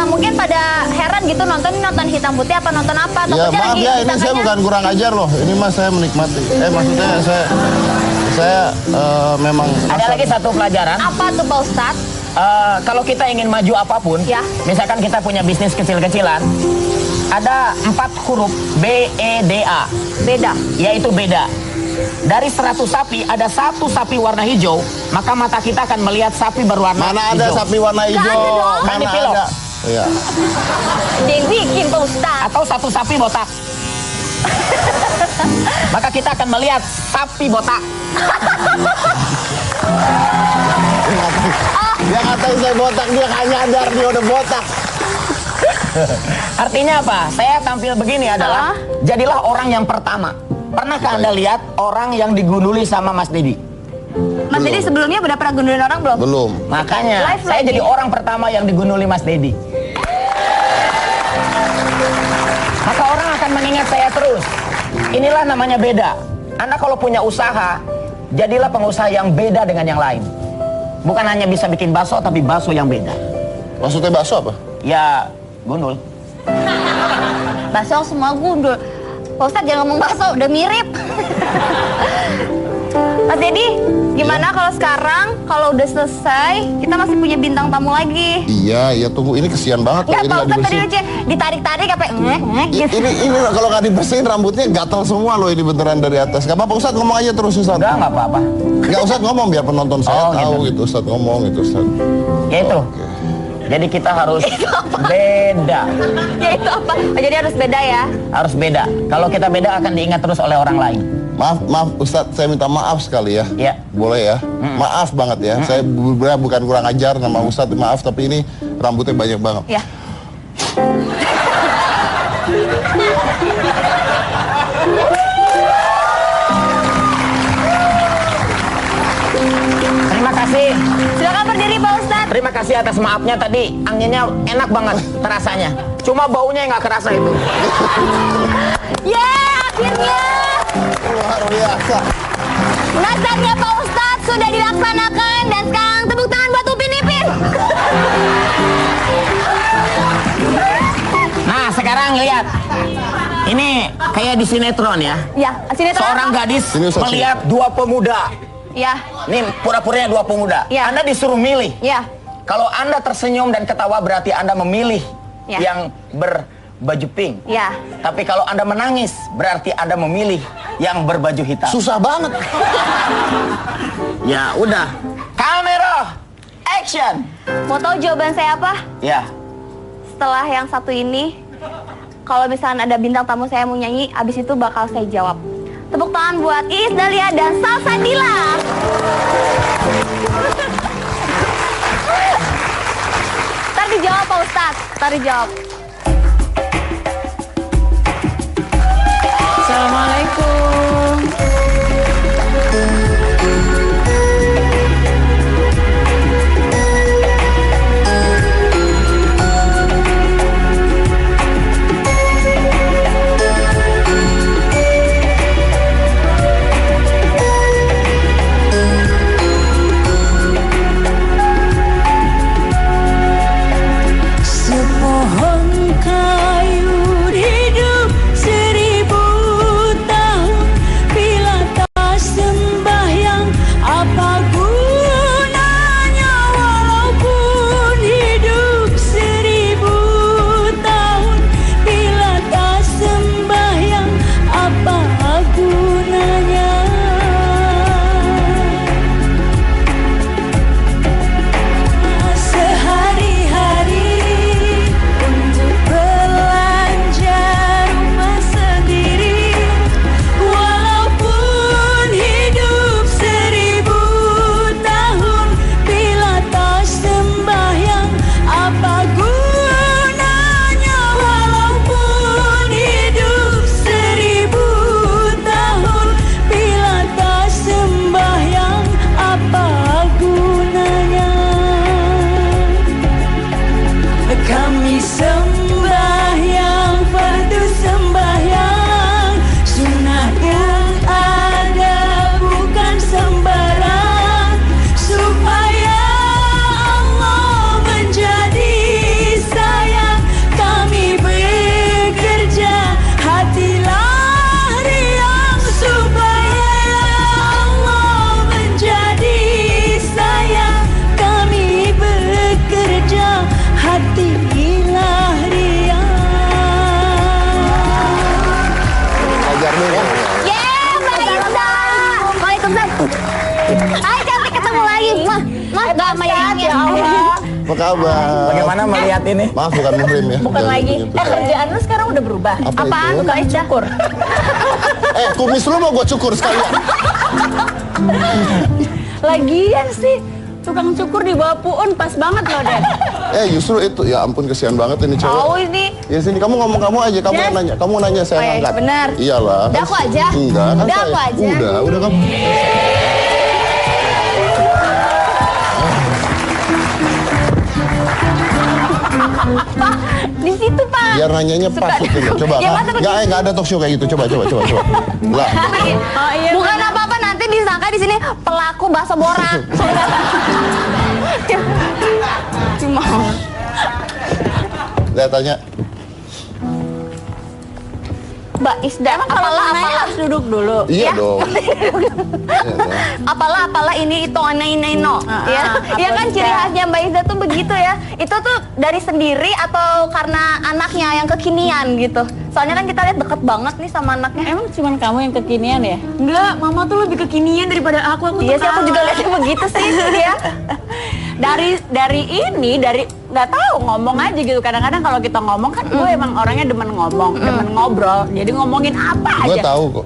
mungkin pada heran gitu nonton Hitam Putih apa nonton apa? Ya Takutnya maaf lagi ya, ini ditanya. saya bukan kurang ajar loh. Ini mas saya menikmati. Maksudnya saya memang. Ada lagi satu pelajaran. Apa tuh Pak Ustadz? Kalau kita ingin maju apapun, Ya. misalkan kita punya bisnis kecil-kecilan, ada 4 huruf BEDA, Beda. yaitu beda. Dari 100 sapi, ada 1 sapi warna hijau, maka mata kita akan melihat sapi berwarna Mana ada hijau. sapi warna hijau? ada dong. Kan di Mana pilok. ada? Iya. Yang bikin Pak Ustadz. Atau 1 sapi botak. Maka kita akan melihat sapi botak. Dia ngatain saya botak, dia nggak nyadar dia udah botak. Artinya apa? Saya tampil begini adalah jadilah orang yang pertama. Pernahkah Anda lihat orang yang digunduli sama Mas Dedi? Mas Dedi sebelumnya udah pernah gundulin orang belum? Belum. Makanya Live saya lagi. jadi orang pertama yang digunduli Mas Dedi. Maka orang akan mengingat saya terus. Inilah namanya beda. Anda kalau punya usaha, jadilah pengusaha yang beda dengan yang lain. Bukan hanya bisa bikin bakso, tapi bakso yang beda. Maksudnya bakso apa? Ya, gundul. Bakso semua gundul. Pak Ustadz jangan ngomong bakso, udah mirip. Mas Dedi, gimana kalau sekarang, kalau udah selesai, kita masih punya bintang tamu lagi? Iya, tunggu, ini kesian banget. Enggak, Ini Pak nggak Ustadz tadi dibersihin. aja ditarik-tarik apa gitu. Ini kalau nggak dibersihin rambutnya gatal semua loh, ini beneran dari atas. Gak apa-apa Ustadz, ngomong aja terus Ustadz. Enggak apa-apa. Nggak Ustadz ngomong biar penonton saya Oh, tahu gitu. gitu Ustadz, ngomong gitu Ustadz. Ya itu. Oke. Jadi kita harus beda. Ya itu apa? Oh, jadi harus beda ya? Harus beda. Kalau kita beda akan diingat terus oleh orang lain. Maaf Ustadz, saya minta maaf sekali ya. Iya. Boleh ya? Maaf banget ya. Saya bukan kurang ajar sama Ustadz, maaf, tapi ini rambutnya banyak banget. Ya. Terima kasih. Silakan berdiri Pak Ustadz. Terima kasih atas maafnya tadi. Anginnya enak banget terasanya. Cuma baunya yang nggak kerasa itu. Ya, akhirnya Luar biasa. nazarnya Pak Ustadz sudah dilaksanakan dan sekarang tepuk tangan buat Upin Ipin. Nah, sekarang lihat. Ini kayak di sinetron ya. Ya, sini Seorang gadis Sini, Ustaz, melihat dua pemuda. Ya, Nih, pura-puranya dua pemuda. Ya. Anda disuruh milih. ya, Kalau Anda tersenyum dan ketawa berarti Anda memilih Ya. yang berbaju pink. ya. Tapi kalau Anda menangis berarti Anda memilih yang berbaju hitam. Susah banget. Ya, udah. Kamera, action. Mau tahu jawaban saya apa? Ya. Setelah yang satu ini, kalau misalnya ada bintang tamu saya mau nyanyi, abis itu bakal saya jawab. Tepuk tangan buat Iis Dahlia dan Salsabila. Ntar dijawab Pak Ustadz, ntar dijawab. Assalamualaikum. Sepohon kayu hidup 1000 tahun, bila tak sembahyang apa gunanya? Walaupun hidup 1000 tahun, bila tak sembahyang apa gunanya? Sehari-hari untuk belanja rumah sendiri, walaupun hidup 1000 tahun, bila tak sembahyang apa gunanya? Walaupun hidup 1000 tahun, bila tak sembahyang apa gunanya? Kami sembahyang, fardu sembahyang, sunnah pun ada bukan sembarang, supaya Allah menjadi sayang. Kami bekerja hatilah riang, supaya Allah menjadi sayang. Kami bekerja hatilah riang. Ajar dulu. Yeay, Mbak Ista. Waalaikumsalam. Hai, cantik ketemu lagi. Mah, gak sama yang ya Allah. Apa kabar? Bagaimana melihat ini? Maaf, bukan muhrim ya. Bukan Jangan lagi. gitu. Kerjaan lu sekarang udah berubah. Apa Apaan? itu? Tukang cukur. Kumis lu mau gue cukur sekalian. Lagian sih tukang cukur di bawah Puun pas banget loh deh. Justru itu, ya ampun kesian banget ini cewek. Tahu ini. Ya sini, kamu ngomong kamu aja, kamu yang nanya. Kamu nanya, saya Oh, iya, angkat. benar. Iyalah. Udah aku aja? Enggak, kan Udah saya. aku aja? Udah kamu. Apa? Di situ, Pak. Biar nanyanya pas Suka- gitu loh. Coba. Ya, masa begitu? Nggak ada talk show kayak gitu. Coba. Lah. Oh iya. Bukan apa-apa, nanti disangka di sini pelaku bahasa borak. Cuma Lihat tanya. Mbak Isda, Kalau apalah nanya harus duduk dulu. Iya Ya. dong. Iya dong. apalah ini itu ini no ya apa ya kan ciri bisa? khasnya Mbak Izza tuh begitu ya. Itu tuh dari sendiri atau karena anaknya yang kekinian gitu? Soalnya kan kita lihat deket banget nih sama anaknya. Emang cuman kamu yang kekinian ya? Enggak, mama tuh lebih kekinian daripada aku iya sih, aku juga lihatnya begitu sih ya. dari nggak tahu ngomong aja gitu. Kadang-kadang kalau kita ngomong kan gue emang orangnya demen ngomong, demen ngobrol. Jadi ngomongin apa Gue aja. tahu kok.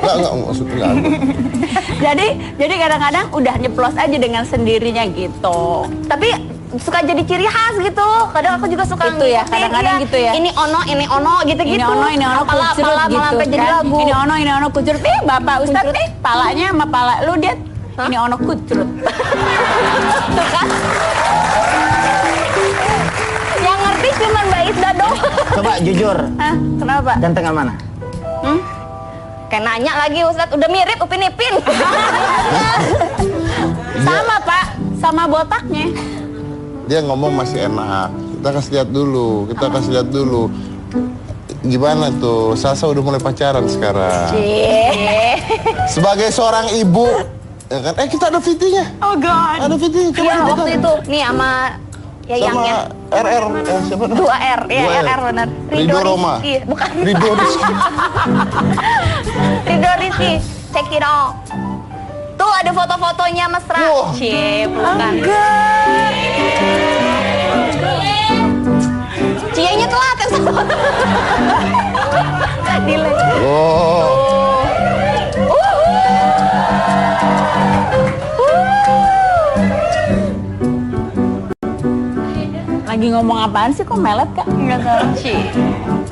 Enggak maksudnya nggak ada. jadi kadang-kadang udah nyeplos aja dengan sendirinya gitu. Tapi suka jadi ciri khas gitu. Kadang aku juga suka Itu ya, ngikutin, kadang-kadang gitu ya. Ini ono gitu-gitu. Ini ono apalah kucurut malah gitu sampai jadi kan. lagu. Ini ono kucurut. Bapak Ustadz Kucurut. palanya sama pala lu dia. Ini ono kucurut. Tuh kan. Yang ngerti cuma Mbak Izza doang. Coba jujur, Hah, kenapa? ganteng yang mana? Kayak nanya lagi Ustadz, udah mirip Upin Ipin. Sama Pak, sama botaknya. Dia ngomong masih enak. Kita kasih lihat dulu. Gimana tuh? Salsa udah mulai pacaran sekarang. Sebagai seorang ibu, ya kan? Kita ada VT-nya. Oh God. Ada VT-nya. Coba Iya kita waktu kan. itu nih sama Yayangnya. Sama RR. Siapa? 2R, ya 2R. RR benar. Ridho Roma. Rizky, bukan. Ridho Rizky. Ridho Rizky, check it out. Tuh ada foto-fotonya mesra. Wah. Cie, bukan. Cianya telat ya sama. Delay. Oh. Lagi ngomong apaan sih kok melet Kak? Enggak tahu. Cie.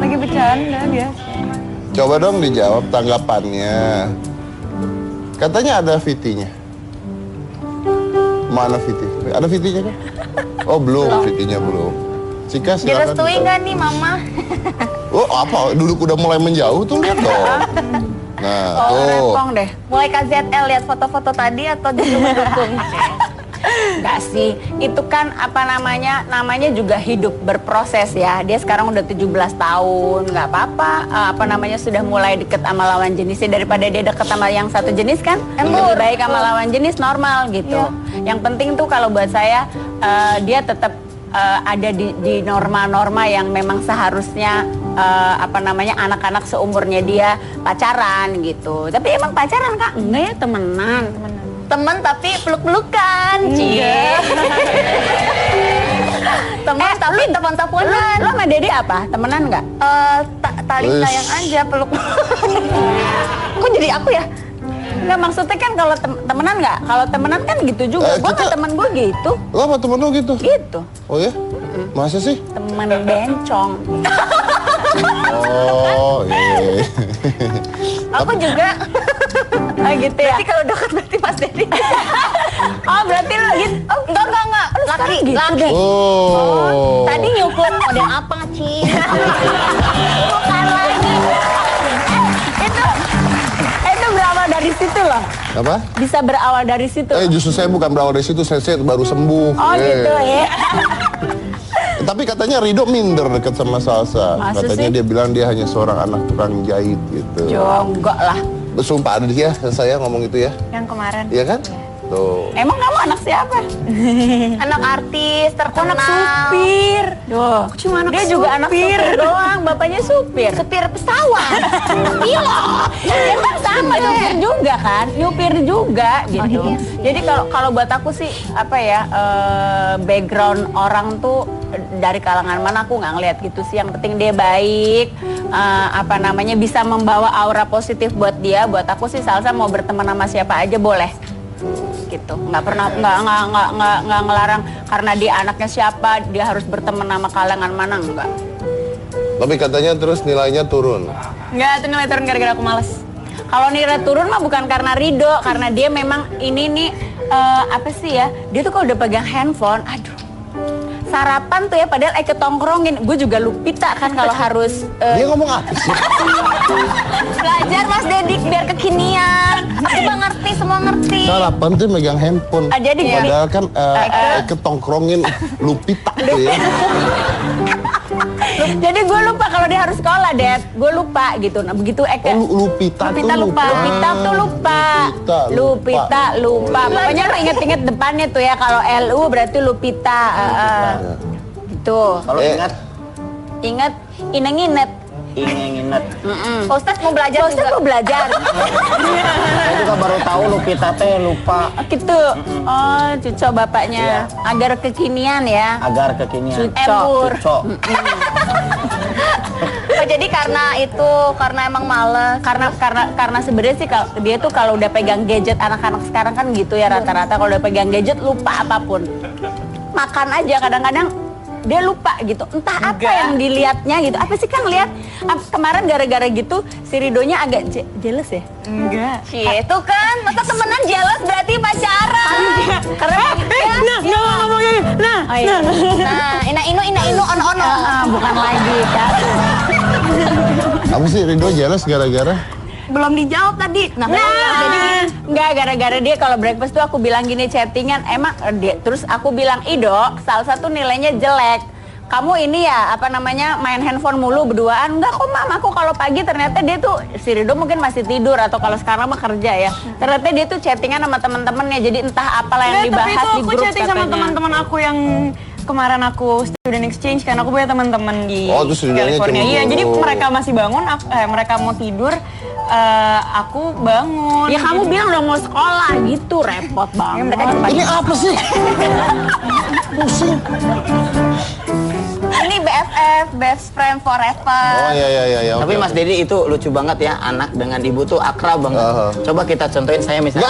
Lagi bercanda dia. Coba dong dijawab tanggapannya. Katanya ada VT-nya. Mana VT? Ada VT-nya kan? Oh belum, VT-nya belum. Cika silakan. Direstui nggak nih Mama? Oh apa? Duduk udah mulai menjauh tuh lihat dong. Nah tuh. Repong deh. Mulai KZL lihat foto-foto tadi atau justru mendukung? Enggak sih, itu kan namanya juga hidup berproses ya. Dia sekarang udah 17 tahun, nggak apa-apa. Sudah mulai deket sama lawan jenisnya daripada dia deket sama yang satu jenis kan. Lebih baik sama lawan jenis normal gitu. Yang penting tuh kalau buat saya dia tetap ada di norma-norma yang memang seharusnya anak-anak seumurnya dia pacaran gitu. Tapi emang pacaran Kak? Enggak ya, temenan. Temen tapi peluk-pelukan, cie. Temen tapi telepon-teleponan. Lo sama Dede apa? Temenan nggak? Tali sayang aja peluk. Kok jadi aku ya? Nggak, maksudnya kan kalau temenan nggak? Kalau temenan kan gitu juga. Gue sama temen gue gitu. Lo sama temen lo gitu? Gitu. Oh ya? Masa sih? Temen bencong. Oh iya. Aku juga. Gitu ya? Berarti kalau dekat berarti Mas Dedi. Oh berarti lo gitu? Oh, enggak. Laki, gitu laki. deh. Oh. Tadi nyukur model apa, Ci? Bukan lagi. Itu berawal dari situ loh. Apa? Bisa berawal dari situ. Justru saya bukan berawal dari situ, saya baru sembuh. Oh gitu ya. Tapi katanya Ridho minder deket sama Salsa. Masa Katanya sih? dia bilang dia hanya seorang anak tukang jahit gitu. Enggak lah. Sumpah ada dia, saya ngomong itu ya. Yang kemarin. Iya kan? Tuh. Emang kamu anak siapa? Anak artis terkenal. Anak supir. Duh. Cuma anak Dia juga anak supir. supir doang. Bapaknya supir. Supir pesawat. Pilot. Emang sama nyupir juga kan, nyupir juga gitu. iya. Jadi kalau buat aku sih background orang tuh dari kalangan mana aku nggak ngeliat gitu sih. Yang penting dia baik, bisa membawa aura positif buat dia. Buat aku sih Salsa mau berteman sama siapa aja boleh. Gitu, nggak pernah nggak ngelarang karena dia anaknya siapa dia harus berteman sama kalangan mana enggak. Tapi katanya terus nilainya turun. Enggak, itu nilai turun gara-gara aku males. Kalau nilai turun mah bukan karena Ridho, karena dia memang ini nih dia tuh kalau udah pegang handphone, aduh, sarapan tuh ya, padahal Eke tongkrongin. Gue juga Lupita kan kalau harus Dia ngomong apa sih? Belajar Mas Dedik biar kekinian. Aku mah ngerti, semua ngerti. Sarapan tuh megang handphone. Jadi gini. Padahal kan ketongkrongin Lupita tuh ya. Jadi gue lupa kalau dia harus sekolah, Dad. Gue lupa gitu. Nah, begitu Eke. Lupita Lupita tuh lupa. Lupita tuh lupa. Lupita lupa. Pokoknya lu inget-inget depannya tuh ya. Kalau LU berarti Lupita. Gitu. Kalau ingat, Ingat, inget. inget. Pak Ustadz mau belajar Ustaz juga. mau belajar. Saya juga baru tahu Lupita teh lupa Gitu. Oh, cuco bapaknya. Agar kekinian ya. agar kekinian. Cuco. Cuco. Oh, jadi karena emang males. Karena sebenarnya sih dia tuh kalau udah pegang gadget, anak-anak sekarang kan gitu ya rata-rata, kalau udah pegang gadget lupa apapun. Makan aja kadang-kadang dia lupa gitu, entah apa yang dilihatnya gitu. Apa sih Kang lihat kemarin gara-gara gitu si Ridonya agak jealous ya? Enggak. Itu kan, masa temenan jealous berarti pacaran. Karena Oh, iya. Nah, ina-inu, ono-ono. bukan lagi kan. Apa sih Ridho jealous gara-gara? Belum dijawab tadi. Jadi enggak, gara-gara dia kalau breakfast tuh aku bilang gini chattingan, emang dia terus aku bilang, "Ido, salah satu nilainya jelek. Kamu ini ya apa namanya main handphone mulu berduaan." Enggak kok Mam, aku kalau pagi ternyata dia tuh si Rido mungkin masih tidur atau kalau sekarang mah kerja ya. Ternyata dia tuh chattingan sama teman-temannya. Jadi entah apalah yang dibahas tapi itu di aku grup chatting sama katanya. teman-teman aku yang kemarin aku student exchange kan, aku punya teman-teman di Oh, terus Ridhonya California. Iya, cemburu. jadi mereka masih bangun, mereka mau tidur, aku bangun. Ya kamu Jadi- bilang udah mau sekolah gitu, repot banget. Ini apa sih? Pusing. Ini BFF, best friend forever. Oh iya. Tapi oke, Mas oke. Dedi itu lucu banget ya, anak dengan ibu tuh akrab banget. Coba kita contohin saya misalnya.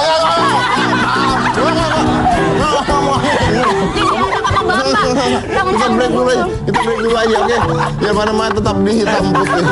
Kita break dulu aja. Kita break dulu aja, oke? Biar mana-mana tetap di hitam putih.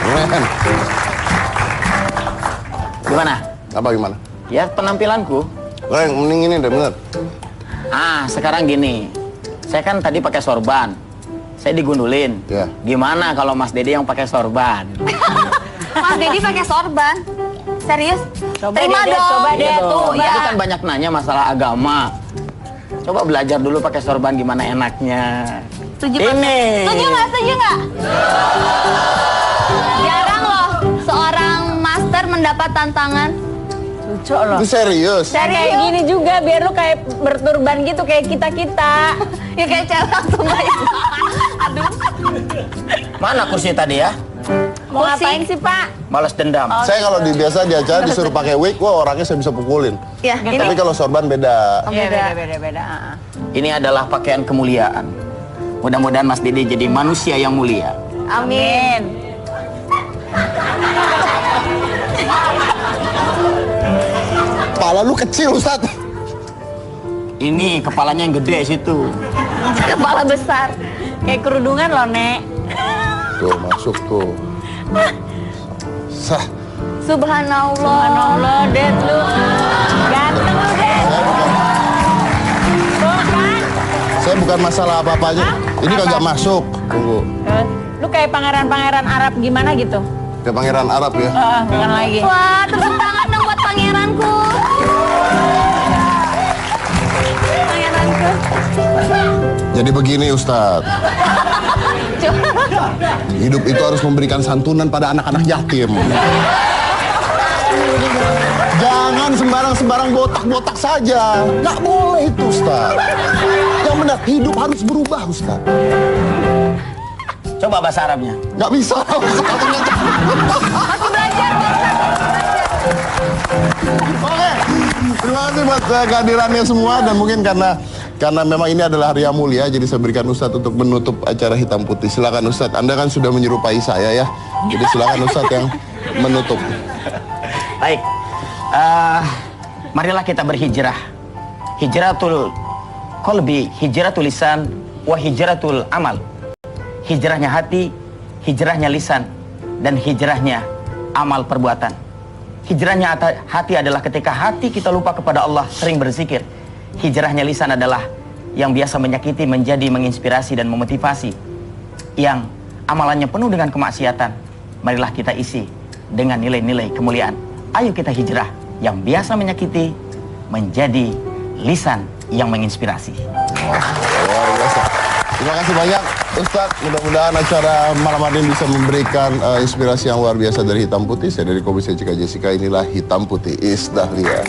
Men, Gimana? apa gimana? Ya penampilanku. Yang mending ini deh, bener. Sekarang gini. Saya kan tadi pakai sorban. Saya digundulin. Ya. Gimana kalau Mas Dedi yang pakai sorban? Mas Dedi pakai sorban. Serius? Terima deh, dong. coba deh. Iya tuh, dong. ya. Itu kan banyak nanya masalah agama. Coba belajar dulu pakai sorban gimana enaknya. Setuju Ini. nggak? Setuju nggak? Jarang loh seorang master mendapat tantangan. Cucok loh. Itu serius. Kayak gini juga biar lu kayak berturban gitu kayak kita-kita. Ya kayak cewek langsung bayar. Aduh. Mana kursi tadi ya? Mau ngapain sih, Pak? Balas dendam. Saya kalau biasa di acara disuruh pakai wig, wah orangnya saya bisa pukulin. Ya, ini Tapi kalau sorban beda. Iya, beda-beda. Ini adalah pakaian kemuliaan. Mudah-mudahan Mas Dedi jadi manusia yang mulia. amin. Kepala lu kecil, Ustaz. Ini kepalanya yang gede situ. Kepala besar. Kayak kerudungan loh, Nek. Tuh, masuk tuh. Sah. Subhanallah. Subhanallah, Dad lu. Ganteng lu, Dad. Tuh kan? Saya bukan masalah apa-apanya. Ini kagak masuk. Tunggu. Lu kayak pangeran-pangeran Arab gimana gitu? Kayak pangeran Arab ya. Bukan lagi. Wah, tepuk tangan dong buat pangeranku. Pangeranku. Jadi begini, Ustadz. Hidup itu harus memberikan santunan pada anak-anak yatim. Jangan sembarang-sembarang botak-botak saja. Nggak boleh itu, Ustadz. Yang benar, hidup harus berubah, Ustadz. Coba bahasa Arabnya. Nggak bisa. Masih belajar, Oke, terima kasih buat kehadirannya semua dan mungkin karena memang ini adalah hari yang mulia, jadi saya berikan Ustadz untuk menutup acara hitam putih. Silakan Ustadz, Anda kan sudah menyerupai saya ya, jadi silakan Ustadz yang menutup. Baik. marilah kita berhijrah. Hijratul qalbi, hijratul lisan, wa hijratul amal. Hijrahnya hati, hijrahnya lisan, dan hijrahnya amal perbuatan. Hijrahnya hati adalah ketika hati kita lupa kepada Allah, sering berzikir. Hijrahnya lisan adalah yang biasa menyakiti menjadi menginspirasi dan memotivasi. Yang amalannya penuh dengan kemaksiatan, marilah kita isi dengan nilai-nilai kemuliaan. Ayo kita hijrah yang biasa menyakiti menjadi lisan yang menginspirasi. Luar biasa. Terima kasih banyak Ustadz. Mudah-mudahan acara malam hari ini bisa memberikan inspirasi yang luar biasa dari Hitam Putih. Saya dari Komisi CK Jessica, inilah Hitam Putih Is Dahlia.